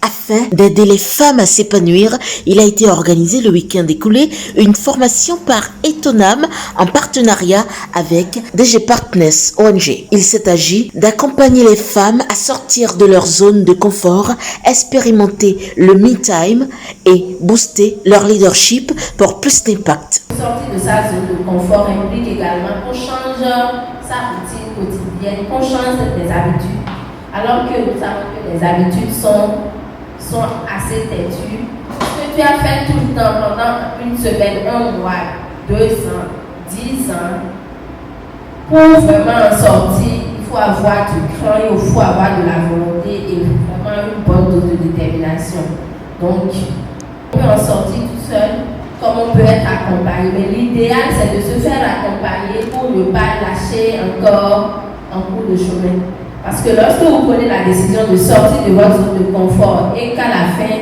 Afin d'aider les femmes à s'épanouir, il a été organisé le week-end écoulé une formation par Etonam en partenariat avec DG Partners ONG. Il s'est agi d'accompagner les femmes à sortir de leur zone de confort, expérimenter le me-time et booster leur leadership pour plus d'impact. Sortir de sa zone de confort implique également qu'on change sa routine quotidienne, qu'on change des habitudes. Alors que nous savons que les habitudes sont assez têtues. Ce que tu as fait tout le temps pendant une semaine, un mois, 2 ans, 10 ans, pour vraiment en sortir, il faut avoir du cran, il faut avoir de la volonté et vraiment une bonne dose de détermination. Donc, on peut en sortir tout seul, comme on peut être accompagné. Mais l'idéal, c'est de se faire accompagner pour ne pas lâcher encore en cours de chemin. Parce que lorsque vous prenez la décision de sortir de votre zone de confort et qu'à la fin,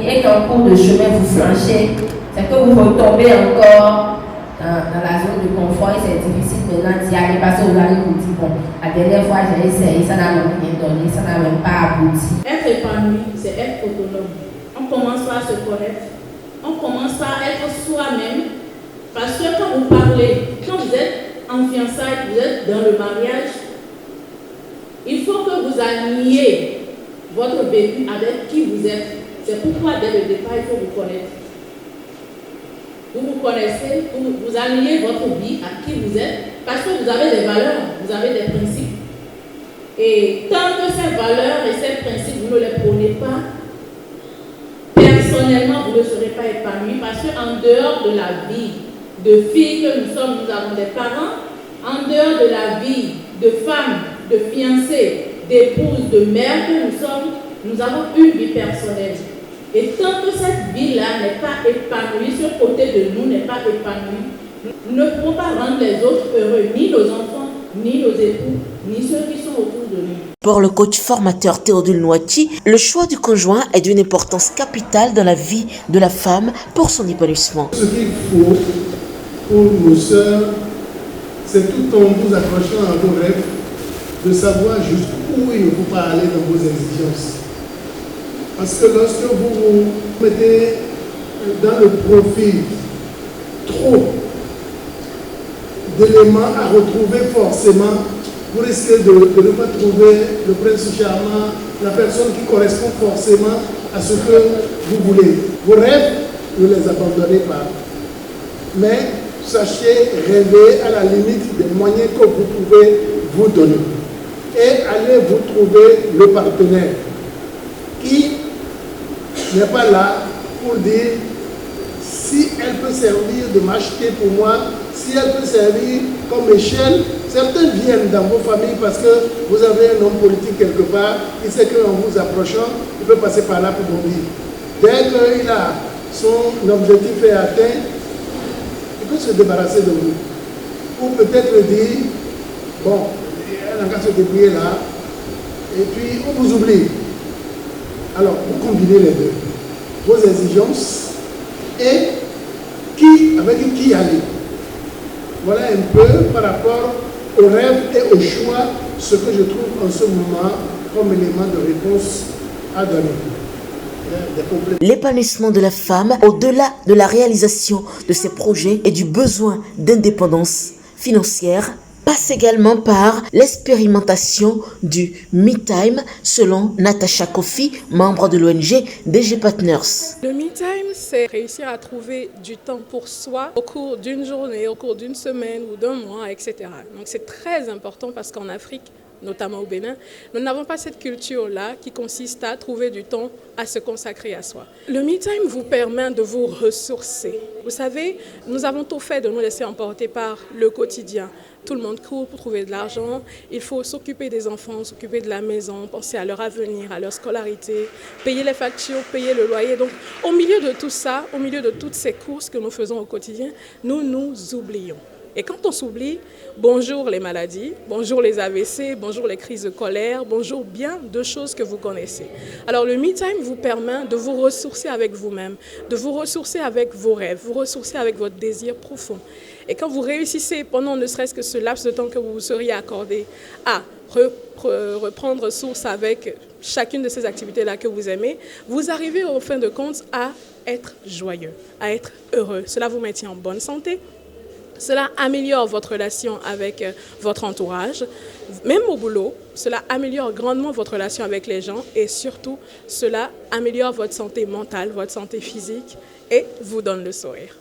et qu'en cours de chemin vous flanchez, c'est que vous retombez encore dans la zone de confort et c'est difficile maintenant d'y aller parce que vous allez vous dire, bon, la dernière fois j'ai essayé, ça n'a même rien donné, ça n'a même pas abouti. Être épanoui, c'est être autonome. On commence par se connaître, on commence par être soi-même, parce que quand vous parlez, quand vous êtes en fiançailles, vous êtes dans le mariage, il faut que vous alliez votre vécu avec qui vous êtes. C'est pourquoi dès le départ, il faut vous connaître. Vous vous connaissez, vous alliez votre vie à qui vous êtes, parce que vous avez des valeurs, vous avez des principes. Et tant que ces valeurs et ces principes, vous ne les prenez pas, personnellement, vous ne serez pas épanoui, parce qu'en dehors de la vie de filles que nous sommes, nous avons des parents, en dehors de la vie de femmes, de fiancées, d'épouses, de mères que nous sommes, nous avons une vie personnelle. Et tant que cette vie-là n'est pas épanouie, ce côté de nous n'est pas épanoui, nous ne pouvons pas rendre les autres heureux, ni nos enfants, ni nos époux, ni ceux qui sont autour de nous. Pour le coach formateur Théodule Nouati, le choix du conjoint est d'une importance capitale dans la vie de la femme pour son épanouissement. Ce qu'il faut pour nos sœurs, c'est tout en vous accrochant à vos rêves, de savoir jusqu'où il ne faut pas aller dans vos exigences. Parce que lorsque vous vous mettez dans le profil trop d'éléments à retrouver forcément, vous risquez de ne pas trouver le prince charmant, la personne qui correspond forcément à ce que vous voulez. Vos rêves, ne les abandonnez pas. Mais sachez rêver à la limite des moyens que vous pouvez vous donner. Et allez vous trouver le partenaire qui n'est pas là pour dire si elle peut servir de m'acheter pour moi, si elle peut servir comme échelle. Certains viennent dans vos familles parce que vous avez un homme politique quelque part, il sait qu'en vous approchant, il peut passer par là pour bondir. Dès qu'il a son objectif est atteint, il peut se débarrasser de vous. Ou peut-être dire, bon, elle n'a qu'à se débrouiller là, et puis on vous oublie. Alors, vous combinez les deux, vos exigences et avec qui aller. Voilà un peu par rapport aux rêves et aux choix, ce que je trouve en ce moment comme élément de réponse à donner. L'épanouissement de la femme, au-delà de la réalisation de ses projets et du besoin d'indépendance financière, passe également par l'expérimentation du me-time, selon Natacha Kofi, membre de l'ONG DG Partners. Le me-time, c'est réussir à trouver du temps pour soi au cours d'une journée, au cours d'une semaine ou d'un mois, etc. Donc c'est très important parce qu'en Afrique, notamment au Bénin, nous n'avons pas cette culture-là qui consiste à trouver du temps à se consacrer à soi. Le me-time vous permet de vous ressourcer. Vous savez, nous avons tout fait de nous laisser emporter par le quotidien. Tout le monde court pour trouver de l'argent. Il faut s'occuper des enfants, s'occuper de la maison, penser à leur avenir, à leur scolarité, payer les factures, payer le loyer. Donc, au milieu de tout ça, au milieu de toutes ces courses que nous faisons au quotidien, nous nous oublions. Et quand on s'oublie, bonjour les maladies, bonjour les AVC, bonjour les crises de colère, bonjour bien de choses que vous connaissez. Alors le me-time vous permet de vous ressourcer avec vous-même, de vous ressourcer avec vos rêves, vous ressourcer avec votre désir profond. Et quand vous réussissez pendant ne serait-ce que ce laps de temps que vous vous seriez accordé à reprendre source avec chacune de ces activités-là que vous aimez, vous arrivez au fin de compte à être joyeux, à être heureux. Cela vous maintient en bonne santé. Cela améliore votre relation avec votre entourage. Même au boulot, cela améliore grandement votre relation avec les gens et surtout, cela améliore votre santé mentale, votre santé physique et vous donne le sourire.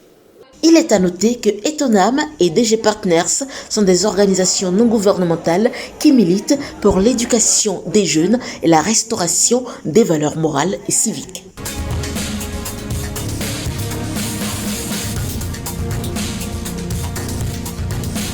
Il est à noter que Etonam et DG Partners sont des organisations non gouvernementales qui militent pour l'éducation des jeunes et la restauration des valeurs morales et civiques.